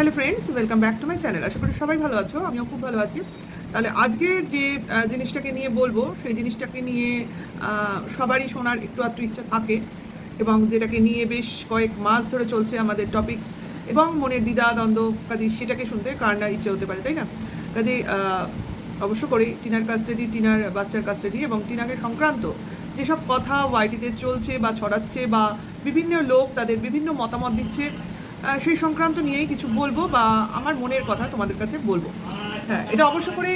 Hello friends, welcome back to my channel. আশা করি সবাই ভালো আছো, আমিও খুব ভালো আছি। তাহলে আজকে যে জিনিসটাকে নিয়ে বলবো, সেই জিনিসটাকে নিয়ে সবারই শোনার একটু আধটু ইচ্ছা থাকে, এবং যেটাকে নিয়ে বেশ কয়েক মাস ধরে চলছে আমাদের টপিকস, এবং মনের দ্বিধা দ্বন্দ্ব, কাজে সেটাকে শুনতে কার না ইচ্ছে হতে পারে, তাই না? কাজে অবশ্য করে টিনার কাস্টাডি, টিনার বাচ্চার কাস্টাডি এবং টিনাকে সংক্রান্ত যেসব কথা ওয়াইটিতে চলছে বা ছড়াচ্ছে, বা বিভিন্ন লোক তাদের বিভিন্ন মতামত দিচ্ছে, সেই সংক্রান্ত নিয়েই কিছু বলবো, বা আমার মনের কথা তোমাদের কাছে বলবো। হ্যাঁ, এটা অবশ্য করে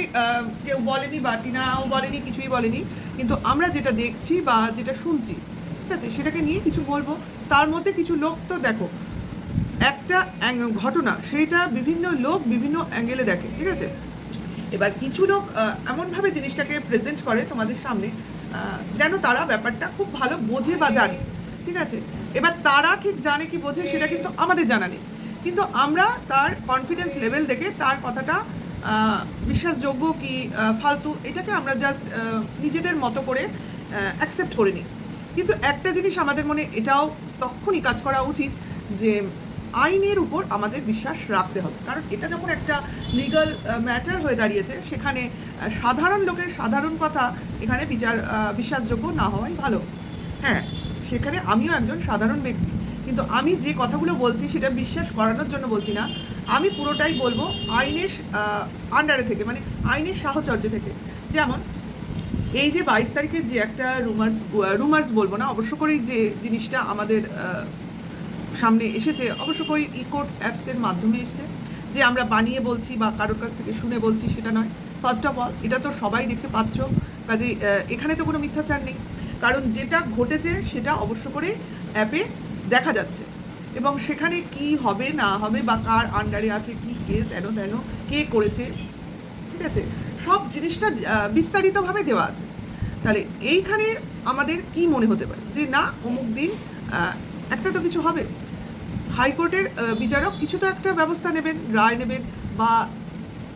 কেউ বলেনি, বা টিনাও বলেনি, কিছুই বলেনি, কিন্তু আমরা যেটা দেখছি বা যেটা শুনছি, ঠিক আছে, সেটাকে নিয়ে কিছু বলবো। তার মধ্যে কিছু লোক তো দেখো, একটা ঘটনা সেইটা বিভিন্ন লোক বিভিন্ন অ্যাঙ্গেলে দেখে, ঠিক আছে। এবার কিছু লোক এমনভাবে জিনিসটাকে প্রেজেন্ট করে তোমাদের সামনে, যেন তারা ব্যাপারটা খুব ভালো বোঝে বা জানে, ঠিক আছে। এবার তারা ঠিক জানে কি বোঝে সেটা কিন্তু আমাদের জানা নেই, কিন্তু আমরা তার কনফিডেন্স লেভেল দেখে তার কথাটা বিশ্বাসযোগ্য কি ফালতু, এটাকে আমরা জাস্ট নিজেদের মতো করে অ্যাকসেপ্ট করে নিই। কিন্তু একটা জিনিস আমাদের মনে এটাও তখনই কাজ করা উচিত যে আইনের উপর আমাদের বিশ্বাস রাখতে হবে, কারণ এটা যখন একটা লিগাল ম্যাটার হয়ে দাঁড়িয়েছে, সেখানে সাধারণ লোকের সাধারণ কথা এখানে বিশ্বাসযোগ্য না হওয়াই ভালো। হ্যাঁ, সেখানে আমিও একজন সাধারণ ব্যক্তি, কিন্তু আমি যে কথাগুলো বলছি সেটা বিশ্বাস করানোর জন্য বলছি না, আমি পুরোটাই বলবো আইনের আন্ডারে থেকে, মানে আইনের সাহচর্য থেকে। যেমন এই যে 22 তারিখের যে একটা রুমার্স বলবো না, অবশ্য করেই যে জিনিসটা আমাদের সামনে এসেছে, অবশ্য করে ইকোর্ট অ্যাপসের মাধ্যমে এসছে, যে আমরা বানিয়ে বলছি বা কারোর কাছ থেকে শুনে বলছি সেটা নয়। ফার্স্ট অফ অল এটা তো সবাই দেখতে পাচ্ছ, কাজে এখানে তো কোনো মিথ্যাচার নেই, কারণ যেটা ঘটেছে সেটা অবশ্য করে অ্যাপে দেখা যাচ্ছে, এবং সেখানে কি হবে না হবে বা কার আন্ডারে আছে, কি কেস এন তেন, কে করেছে, ঠিক আছে, সব জিনিসটা বিস্তারিতভাবে দেওয়া আছে। তাহলে এইখানে আমাদের কি মনে হতে পারে যে না অমুক দিন একটা তো কিছু হবে, হাইকোর্টের বিচারক কিছু তো একটা ব্যবস্থা নেবেন, রায় নেবেন, বা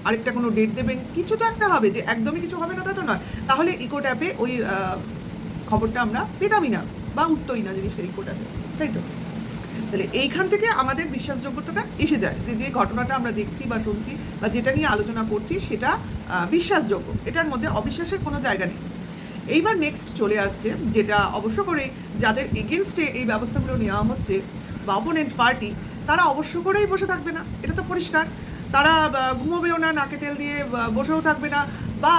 আরেকটা কোনো ডেট দেবেন, কিছু তো একটা হবে, যে একদমই কিছু হবে না তা তো নয়। তাহলে ইকোর্ট অ্যাপে ওই খবরটা আমরা পেতামই না বা উঠতোই না জিনিসটা ইকোর্ট অ্যাপে, তাই তো? তাহলে এইখান থেকে আমাদের বিশ্বাসযোগ্যতাটা এসে যায়, যে যে ঘটনাটা আমরা দেখছি বা শুনছি বা যেটা নিয়ে আলোচনা করছি সেটা বিশ্বাসযোগ্য, এটার মধ্যে অবিশ্বাসের কোনো জায়গা নেই। এইবার নেক্সট চলে আসছে, যেটা অবশ্য করে যাদের এগেনস্টে এই ব্যবস্থাগুলো নেওয়া হচ্ছে বা অপোনেন্ট পার্টি, তারা অবশ্য করেই বসে থাকবে না, এটা তো পরিষ্কার। তারা ঘুমোবেও না, নাকে তেল দিয়ে বসেও থাকবে না, বা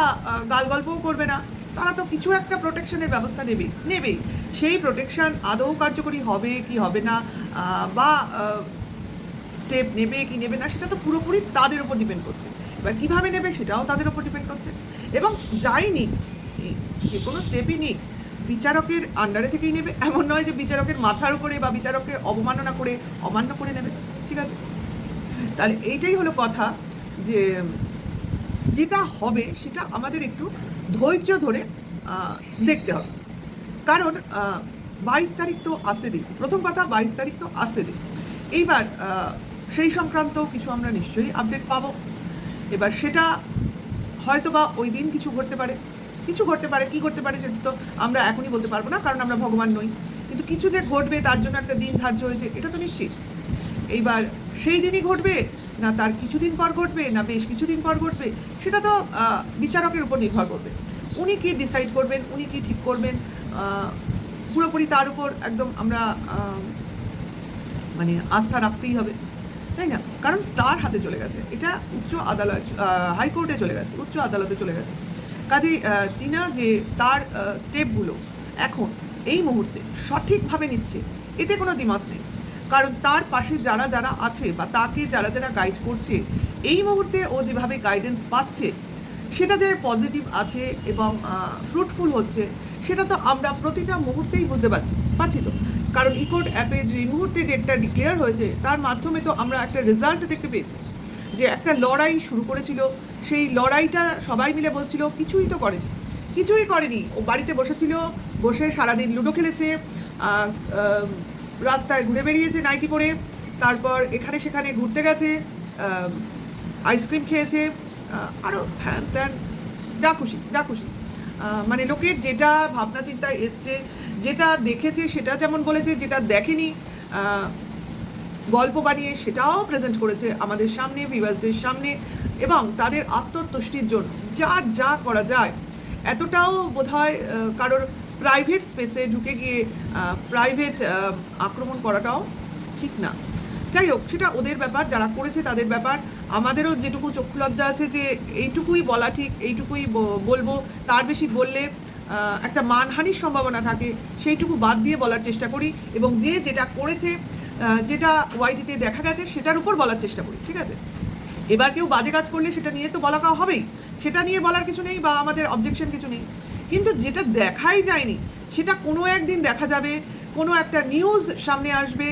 গাল গল্পও করবে না, তারা তো কিছু একটা প্রোটেকশনের ব্যবস্থা নেবেই। সেই প্রোটেকশন আদৌ কার্যকরী হবে কি হবে না, বা স্টেপ নেবে কি নেবে না, সেটা তো পুরোপুরি তাদের উপর ডিপেন্ড করছে। এবার কীভাবে নেবে সেটাও তাদের উপর ডিপেন্ড করছে। এবং যাই নিক, যে কোনো স্টেপই নিক, বিচারকের আন্ডারে থেকেই নেবে, এমন নয় যে বিচারকের মাথার উপরে বা বিচারককে অবমাননা করে অমান্য করে নেবে, ঠিক আছে। তাহলে এইটাই হলো কথা, যে যেটা হবে সেটা আমাদের একটু ধৈর্য ধরে দেখতে হবে, কারণ 22 তারিখ তো আসতে দিন, প্রথম কথা 22 তারিখ তো আসতে দিন। এইবার সেই সংক্রান্ত কিছু আমরা নিশ্চয়ই আপডেট পাবো। এবার সেটা হয়তো বা ওই দিন কিছু ঘটতে পারে, কী ঘটতে পারে সেটা তো আমরা এখনই বলতে পারবো না, কারণ আমরা ভগবান নই, কিন্তু কিছু যে ঘটবে তার জন্য একটা দিন ধার্য হয়েছে, এটা তো নিশ্চিত। এইবার সেই দিনই ঘটবে, না তার কিছুদিন পর ঘটবে, না বেশ কিছুদিন পর ঘটবে, সেটা তো বিচারকের উপর নির্ভর করবে। উনি কি ডিসাইড করবেন, উনি কি ঠিক করবেন, পুরোপুরি তার উপর একদম আমরা মানে আস্থা রাখতেই হবে, তাই না? কারণ তার হাতে চলে গেছে, এটা উচ্চ আদালত, হাইকোর্টে চলে গেছে, উচ্চ আদালতে চলে গেছে। কাজেই টিনা যে তার স্টেপগুলো এখন এই মুহূর্তে সঠিকভাবে নিচ্ছে, এতে কোনো দ্বিমত নেই, কারণ তার পাশে যারা যারা আছে বা তাকে যারা যারা গাইড করছে, এই মুহূর্তে ও যেভাবে গাইডেন্স পাচ্ছে সেটা যে পজিটিভ আছে এবং ফ্রুটফুল হচ্ছে, সেটা তো আমরা প্রতিটা মুহূর্তেই বুঝতে পারছি তো। কারণ ইকোর্ট অ্যাপে যে মুহূর্তে ডেটটা ডিক্লেয়ার হয়েছে, তার মাধ্যমে তো আমরা একটা রেজাল্ট দেখতে পেয়েছি, যে একটা লড়াই শুরু করেছিল, সেই লড়াইটা সবাই মিলে বলছিল কিছুই করেনি, ও বাড়িতে বসেছিল, বসে সারাদিন লুডো খেলেছে, রাস্তায় ঘুরে বেরিয়েছে নাইটি পরে, তারপর এখানে সেখানে ঘুরতে গেছে, আইসক্রিম খেয়েছে, আরও হ্যান ত্যান, যা খুশি, মানে লোকের যেটা ভাবনা চিন্তায় এসছে, যেটা দেখেছে সেটা যেমন বলেছে, যেটা দেখেনি গল্প বানিয়ে সেটাও প্রেজেন্ট করেছে আমাদের সামনে, ভিউয়ার্সদের সামনে, এবং তাদের আত্মতুষ্টির জন্য যা যা করা যায়, এতটাও বোধহয় কারোর প্রাইভেট স্পেসে ঢুকে গিয়ে প্রাইভেট আক্রমণ করাটাও ঠিক না। যাই হোক, সেটা ওদের ব্যাপার, যারা করেছে তাদের ব্যাপার। আমাদেরও যেটুকু চক্ষু লজ্জা আছে যে এইটুকুই বলা ঠিক, এইটুকুই বলবো, তার বেশি বললে একটা মানহানির সম্ভাবনা থাকে, সেইটুকু বাদ দিয়ে বলার চেষ্টা করি, এবং যে যেটা করেছে, যেটা ওয়াইটিতে দেখা গেছে সেটার উপর বলার চেষ্টা করি, ঠিক আছে? এবার কেউ বাজে কাজ করলে সেটা নিয়ে তো বলা হবেই, সেটা নিয়ে বলার কিছু নেই বা আমাদের অবজেকশন কিছু নেই। কিন্তু যেটা দেখাই যায়নি সেটা কোনো একদিন দেখা যাবে, কোনো একটা নিউজ সামনে আসবে,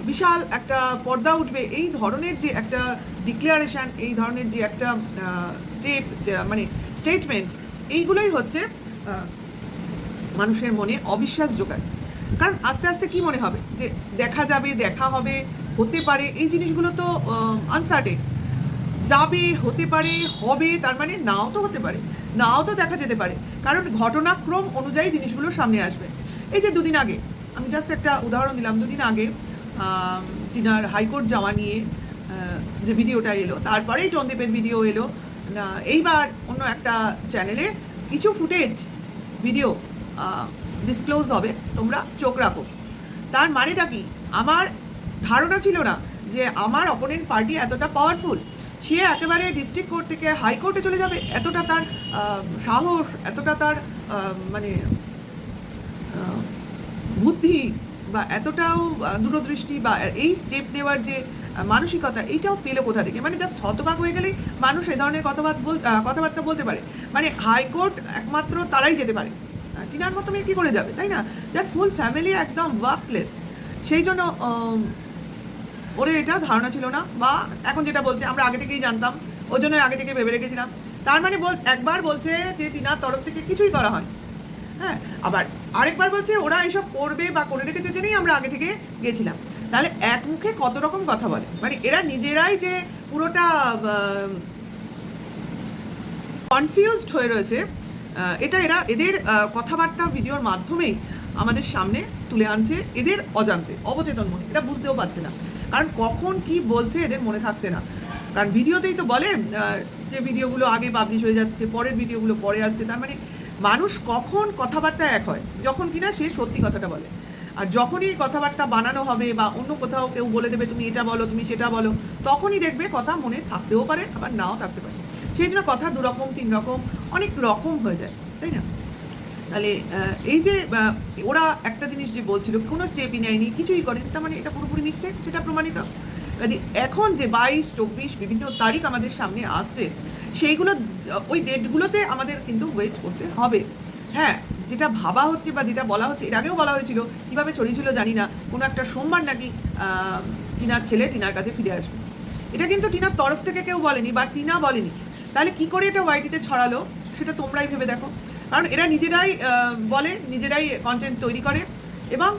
বিশাল একটা পর্দা উঠবে, এই ধরনের যে একটা ডিক্লারেশান, এই ধরনের যে একটা স্টেটমেন্ট, এইগুলোই হচ্ছে মানুষের মনে অবিশ্বাস যোগায়। কারণ আস্তে আস্তে কি মনে হবে যে দেখা যাবে, দেখা হবে, হতে পারে, এই জিনিসগুলো তো আনসার্টেন। যাবে, হতে পারে, হবে, তার মানে নাও তো হতে পারে, নাও তো দেখা যেতে পারে, কারণ ঘটনাক্রম অনুযায়ী জিনিসগুলো সামনে আসবে। এই যে দুদিন আগে, আমি জাস্ট একটা উদাহরণ দিলাম, দুদিন আগে টিনার হাইকোর্ট যাওয়া নিয়ে যে ভিডিওটা এলো, তারপরেই টনদীপের ভিডিও এলো না, এইবার অন্য একটা চ্যানেলে কিছু ফুটেজ ভিডিও ডিসক্লোজ হবে, তোমরা চোখ রাখো। তার মানেটা কি? আমার ধারণা ছিল না যে আমার অপোনেন্ট পার্টি এতটা পাওয়ারফুল, সে একেবারে ডিস্ট্রিক্ট কোর্ট থেকে হাইকোর্টে চলে যাবে, এতটা তার সাহস, এতটা তার মানে বুদ্ধি, বা এতটাও দূরদৃষ্টি, বা এই স্টেপ নেওয়ার যে মানসিকতা, এইটাও পেলে কোথা থেকে? মানে জাস্ট হতবাক হয়ে গেলেই মানুষ এ ধরনের কথাবার্তা বলতে পারে। মানে হাইকোর্ট একমাত্র তারাই যেতে পারে, টিনার মতো মেয়ে কী করে যাবে, তাই না? যার ফুল ফ্যামিলি একদম ওয়ার্কলেস, সেই জন্য ওরে এটা ধারণা ছিল না, বা এখন যেটা বলছে আমরা আগে থেকেই জানতাম, ওই জন্য আগে থেকে ভেবে রেখেছিলাম। তার মানে একবার বলছে যে টিনার তরফ থেকে কিছুই করা হয়, হ্যাঁ, আবার আরেকবার বলছে ওরা এইসব করবে বা করে রেখেছে জেনেই আমরা আগে থেকে গেছিলাম। তাহলে এক মুখে কত রকম কথা বলে, মানে এরা নিজেরাই যে পুরোটা কনফিউজড হয়ে রয়েছে, এটা এদের কথাবার্তা ভিডিওর মাধ্যমেই আমাদের সামনে তুলে আনছে, এদের অজান্তে, অবচেতন মনে, এটা বুঝতেও পারছে না, কারণ কখন কি বলছে এদের মনে থাকছে না। কারণ ভিডিওতেই তো বলে যে ভিডিওগুলো আগে পাবলিশ হয়ে যাচ্ছে, পরের ভিডিওগুলো পরে আসছে। তার মানে মানুষ কখন কথাবার্তা এক হয়? যখন কিনা সে সত্যি কথাটা বলে। আর যখনই কথাবার্তা বানানো হবে বা অন্য কোথাও কেউ বলে দেবে তুমি এটা বলো, তুমি সেটা বলো, তখনই দেখবে কথা মনে থাকতেও পারে, আবার নাও থাকতে পারে। সেই জন্য কথা দু রকম, তিন রকম, অনেক রকম হয়ে যায়, তাই না? তাহলে এই যে ওরা একটা জিনিস যে বলছিল কোনো স্টেপই নেয়নি, কিছুই করেনি, তার মানে এটা পুরোপুরি মিথ্যে, সেটা প্রমাণিত। কাজে এখন যে 22, 24 বিভিন্ন তারিখ আমাদের সামনে আসছে, সেইগুলো ওই ডেটগুলোতে আমাদের কিন্তু ওয়েট করতে হবে। হ্যাঁ, যেটা ভাবা হচ্ছে বা যেটা বলা হচ্ছে, এর আগেও বলা হয়েছিল, কীভাবে ছড়িয়েছিল জানি না, কোনো একটা সোমবার নাকি টিনার ছেলে টিনার কাছে ফিরে আসবে। এটা কিন্তু টিনার তরফ থেকে কেউ বলেনি বা টিনা বলেনি। তাহলে কি করে এটা ওয়াইটিতে ছড়ালো সেটা তোমরাই ভেবে দেখো। কারণ এরা নিজেরাই বলে, নিজেরাই কন্টেন্ট তৈরি করে, এবং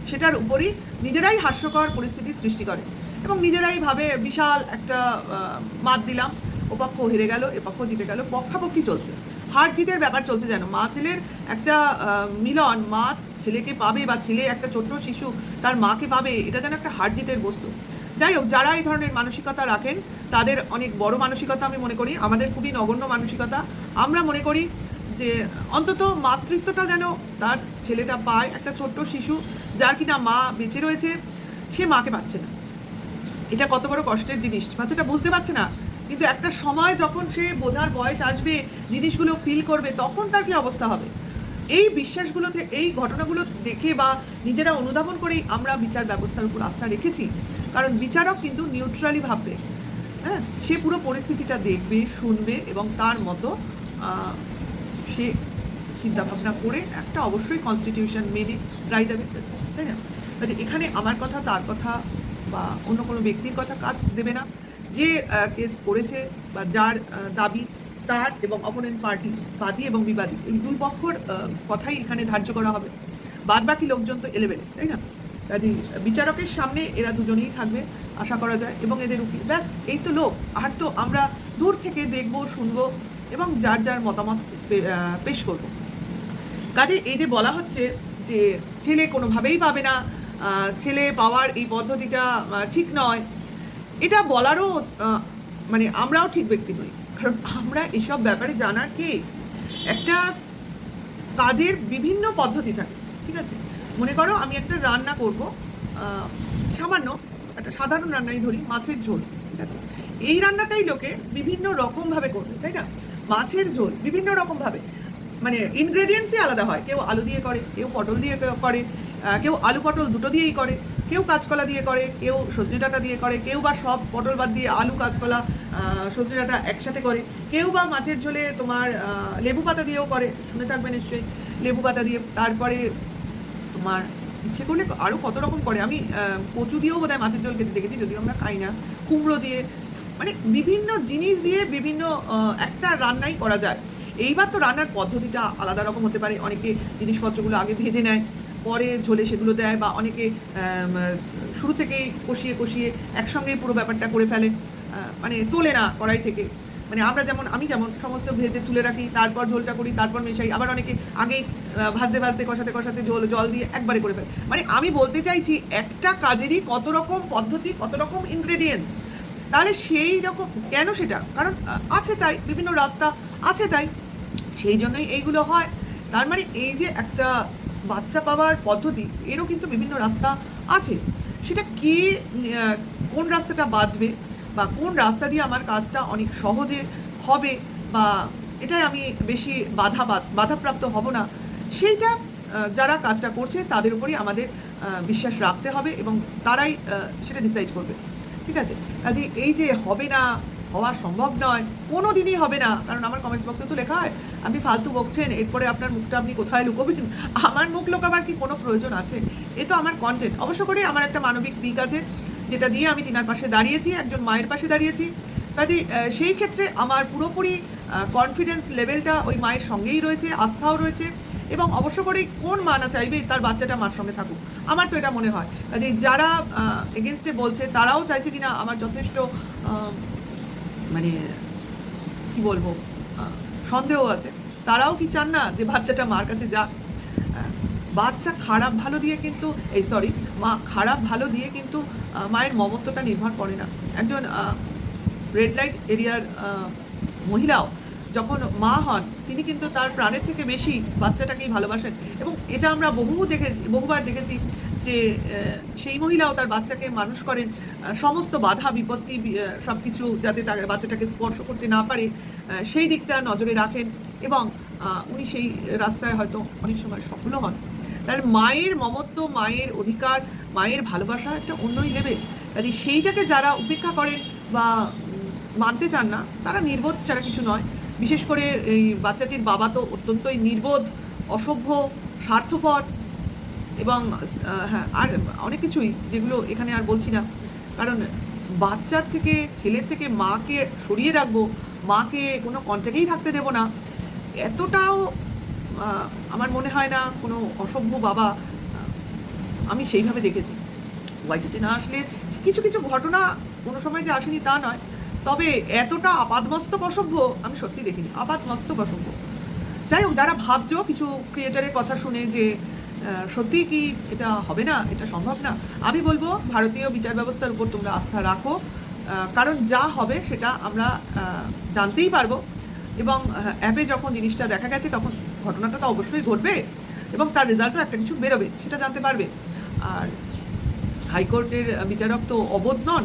সেটার উপরই নিজেরাই হাস্যকর পরিস্থিতি সৃষ্টি করে, এবং নিজেরাই ভাবে বিশাল একটা মাত দিলাম, ও পক্ষ হেরে গেল, এ পক্ষ জিতে গেল, পক্ষাপক্ষি চলছে, হার জিতের ব্যাপার চলছে। যেন মা ছেলের একটা মিলন, মা ছেলেকে পাবে বা ছেলে একটা ছোট্ট শিশু তার মাকে পাবে, এটা যেন একটা হার জিতের বস্তু। যাই হোক, যারা এই ধরনের মানসিকতা রাখেন তাদের অনেক বড় মানসিকতা আমি মনে করি, আমাদের খুবই নগণ্য মানসিকতা। আমরা মনে করি যে অন্তত মাতৃত্বটা যেন তার ছেলেটা পায়, একটা ছোট্ট শিশু যার কিনা মা বেঁচে রয়েছে, সে মাকে পাচ্ছে না। এটা কত বড় কষ্টের জিনিস, বাচ্চাটা বুঝতে পারছে না, কিন্তু একটা সময় যখন সে বোঝার বয়স আসবে, জিনিসগুলো ফিল করবে, তখন তার কি অবস্থা হবে। এই বিশ্বাসগুলোতে, এই ঘটনাগুলো দেখে বা নিজেরা অনুধাবন করেই আমরা বিচার ব্যবস্থার উপর আস্থা রেখেছি। কারণ বিচারক কিন্তু নিউট্রালি ভাববে, হ্যাঁ, সে পুরো পরিস্থিতিটা দেখবে, শুনবে, এবং তার মতো সে চিন্তাভাবনা করে একটা অবশ্যই কনস্টিটিউশন মেনে রায় দেবে, তাই না? কাজে এখানে আমার কথা, তার কথা বা অন্য কোনো ব্যক্তির কথা কাজ দেবে না। যে কেস করেছে বা যার দাবি, তার এবং অপোনেন্ট পার্টি, বাদী এবং বিবাদী, এই দুই পক্ষর কথাই এখানে ধার্য করা হবে। বাদ বাকি লোকজন তো এলেবেলে, তাই না? কাজেই বিচারকের সামনে এরা দুজনেই থাকবে আশা করা যায়, এবং এদের উকিল, ব্যাস এই তো লোক। আর তো আমরা দূর থেকে দেখবো, শুনবো, এবং যার যার মতামত পেশ করব। কাজে এই যে বলা হচ্ছে যে ছেলে কোনোভাবেই পাবে না, ছেলে পাওয়ার এই পদ্ধতিটা ঠিক নয়, এটা বলারও মানে আমরাও ঠিক ব্যক্তি নই, কারণ আমরা এসব ব্যাপারে জানার কে। একটা কাজের বিভিন্ন পদ্ধতি থাকে, ঠিক আছে? মনে করো আমি একটা রান্না করব, সামান্য একটা সাধারণ রান্নাই ধরি, মাছের ঝোল, ঠিক আছে? এই রান্নাটাই লোকে বিভিন্ন রকমভাবে করবে, তাই না? মাছের ঝোল বিভিন্ন রকমভাবে, মানে ইনগ্রেডিয়েন্টসই আলাদা হয়। কেউ আলু দিয়ে করে, কেউ পটল দিয়ে করে, কেউ আলু পটল দুটো দিয়েই করে, কেউ কাঁচকলা দিয়ে করে, কেউ সজনে ডাঁটা দিয়ে করে, কেউ বা সব পটল বাদ দিয়ে আলু কাঁচকলা সজনে ডাঁটা একসাথে করে, কেউ বা মাছের ঝোলে তোমার লেবু পাতা দিয়েও করে, শুনে থাকবে নিশ্চয়ই, লেবু পাতা দিয়ে। তারপরে তোমার ইচ্ছে করলে আরও কত রকম করে, আমি কচু দিয়েও বোধহয় মাছের ঝোল খেতে দেখেছি, যদিও আমরা খাই না। কুমড়ো দিয়ে, মানে বিভিন্ন জিনিস দিয়ে বিভিন্ন একটা রান্নাই করা যায়। এইবার তো রান্নার পদ্ধতিটা আলাদা রকম হতে পারে, অনেকে জিনিসপত্রগুলো আগে ভেজে নেয়, পরে ঝোলে সেগুলো দেয়, বা অনেকে শুরু থেকেই কষিয়ে কষিয়ে একসঙ্গেই পুরো ব্যাপারটা করে ফেলে, মানে তোলে না কড়াই থেকে। মানে আমি যেমন সমস্ত ভেজে তুলে রাখি, তারপর ঝোলটা করি, তারপর মেশাই। আবার অনেকে আগেই ভাজতে ভাজতে কষাতে কষাতে জল দিয়ে একবারে করে ফেলে। মানে আমি বলতে চাইছি একটা কাজেরই কত রকম পদ্ধতি, কত রকম ইনগ্রেডিয়েন্টস। তাহলে সেই রকম কেন? সেটা কারণ আছে তাই, বিভিন্ন রাস্তা আছে তাই, সেই জন্যই এইগুলো হয়। তার মানে এই যে একটা বাচ্চা পাওয়ার পদ্ধতি, এরও কিন্তু বিভিন্ন রাস্তা আছে। সেটা কে কোন রাস্তাটা বাঁচবে, বা কোন রাস্তা দিয়ে আমার কাজটা অনেক সহজে হবে, বা এটাই আমি বেশি বাধাপ্রাপ্ত হব না, সেইটা যারা কাজটা করছে তাদের উপরই আমাদের বিশ্বাস রাখতে হবে, এবং তারাই সেটা ডিসাইড করবে, ঠিক আছে? কাজে এই যে হবে না, হওয়া সম্ভব নয়, কোনো দিনই হবে না, কারণ আমার কমেন্টস বক্সে তো লেখা হয় আপনি ফালতু বকছেন, এরপরে আপনার মুখটা আপনি কোথায় লুকোবেন। আমার মুখ লুকাবার কি কোনো প্রয়োজন আছে? এ তো আমার কন্টেন্ট। অবশ্য করে আমার একটা মানবিক দিক আছে, যেটা দিয়ে আমি টিনার পাশে দাঁড়িয়েছি, একজন মায়ের পাশে দাঁড়িয়েছি। কাজে সেই ক্ষেত্রে আমার পুরোপুরি কনফিডেন্স লেভেলটা ওই মায়ের সঙ্গেই রয়েছে, আস্থাও রয়েছে, এবং অবশ্য করেই কোন মা না চাইবে তার বাচ্চাটা মার সঙ্গে থাকুক, আমার তো এটা মনে হয়। কাজে যারা এগেনস্টে বলছে তারাও চাইছে কিনা আমার যথেষ্ট মানে কি বলবো, সন্দেহ আছে। তারাও কি চান না যে বাচ্চাটা মার কাছে যাক? বাচ্চা খারাপ ভালো দিয়ে কিন্তু মা খারাপ ভালো দিয়ে কিন্তু মায়ের মমত্বটা নির্ভর করে না। একজন রেড লাইট এরিয়ার মহিলাও যখন মা হন, তিনি কিন্তু তার প্রাণের থেকে বেশি বাচ্চাটাকেই ভালোবাসেন, এবং এটা আমরা বহুবার দেখেছি যে সেই মহিলাও তার বাচ্চাকে মানুষ করেন, সমস্ত বাধা বিপত্তি সব কিছু যাতে তার বাচ্চাটাকে স্পর্শ করতে না পারে সেই দিকটা নজরে রাখেন, এবং উনি সেই রাস্তায় হয়তো অনেক সময় সফলও হন। তাহলে মায়ের মমত্ব, মায়ের অধিকার, মায়ের ভালোবাসা একটা অন্যই লেভেল। কাজে সেইটাকে যারা উপেক্ষা করেন বা মানতে চান না, তারা নির্বোধ ছাড়া কিছু নয়। বিশেষ করে এই বাচ্চাটির বাবা তো অত্যন্তই নির্বোধ, অসভ্য, স্বার্থপর, এবং হ্যাঁ আর অনেক কিছুই, যেগুলো এখানে আর বলছি না। কারণ বাচ্চার থেকে, ছেলের থেকে মাকে সরিয়ে রাখবো, মাকে কোনো কন্ট্যাক্টেই থাকতে দেবো না, এতটাও আমার মনে হয় না কোনো অসভ্য বাবা আমি সেইভাবে দেখেছি। ওয়াইটিতে না আসলে কিছু কিছু ঘটনা কোনো সময় যে আসেনি তা নয়, তবে এতটা আপাদমস্তক অসভ্য আমি সত্যি দেখিনি, আপাদমস্তক অসভ্য। যাই হোক, যারা ভাবছো কিছু ক্রিয়েটারের কথা শুনে যে সত্যি কি এটা হবে না, এটা সম্ভব না, আমি বলবো ভারতীয় বিচার ব্যবস্থার উপর তোমরা আস্থা রাখো, কারণ যা হবে সেটা আমরা জানতেই পারবো, এবং অ্যাপে যখন জিনিসটা দেখা গেছে তখন ঘটনাটা তো অবশ্যই ঘটবে, এবং তার রেজাল্টও একটা কিছু বেরোবে, সেটা জানতে পারবে। আর হাইকোর্টের বিচারক তো অবোধ নন,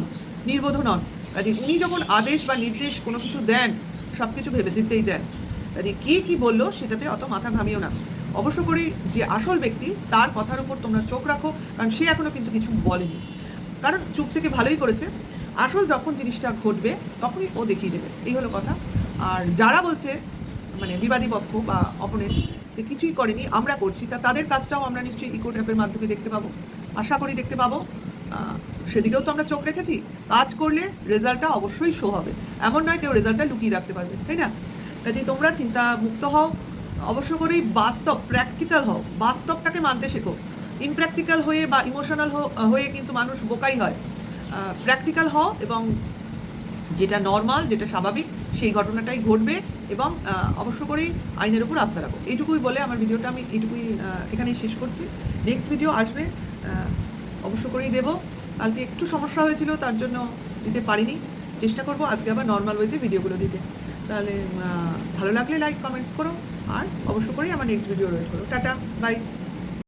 নির্বোধ নন। কাজে উনি যখন আদেশ বা নির্দেশ কোনো কিছু দেন, সব কিছু ভেবেচিন্তেই দেন। কাজে কে কী বললো সেটাতে অত মাথা ঘামিও না। অবশ্য করে যে আসল ব্যক্তি তার কথার উপর তোমরা চোখ রাখো, কারণ সে এখনও কিন্তু কিছু বলেনি, কারণ চুপ থেকে ভালোই করেছে। আসল যখন জিনিসটা ঘটবে তখনই ও দেখিয়ে দেবে, এই হলো কথা। আর যারা বলছে মানে বিবাদী পক্ষ বা অপোনেন্ট যে কিছুই করেনি, আমরা করছি, তাদের কাজটাও আমরা নিশ্চয়ই ইকো ট্যাপের মাধ্যমে দেখতে পাবো, আশা করি দেখতে পাবো। সেদিকেও তো আমরা চোখ রেখেছি। কাজ করলে রেজাল্টটা অবশ্যই শো হবে, এমন নয় কেউ রেজাল্টটা লুকিয়ে রাখতে পারবে, তাই না? কাজেই তোমরা চিন্তা মুক্ত হও, অবশ্য করেই বাস্তব, প্র্যাকটিক্যাল হও, বাস্তবটাকে মানতে শেখো। ইমপ্র্যাকটিক্যাল হয়ে বা ইমোশনাল হয়ে কিন্তু মানুষ বোকাই হয়। প্র্যাকটিক্যাল হও, এবং যেটা নর্মাল, যেটা স্বাভাবিক, সেই ঘটনাটাই ঘটবে, এবং অবশ্য করেই আইনের উপর আস্থা রাখো। এইটুকুই বলে আমার ভিডিওটা আমি এইটুকুই এখানেই শেষ করছি। নেক্সট ভিডিও আসবে অবশ্য করেই দেবো। কালকে একটু সমস্যা হয়েছিল, তার জন্য দিতে পারিনি। চেষ্টা করব আজকে আবার নর্মাল ওয়েতে ভিডিওগুলো দিতে। তাহলে ভালো লাগলে লাইক কমেন্টস করো, আর অবশ্য করেই আমার নেক্সট ভিডিও ওয়েট করো। Tata, by.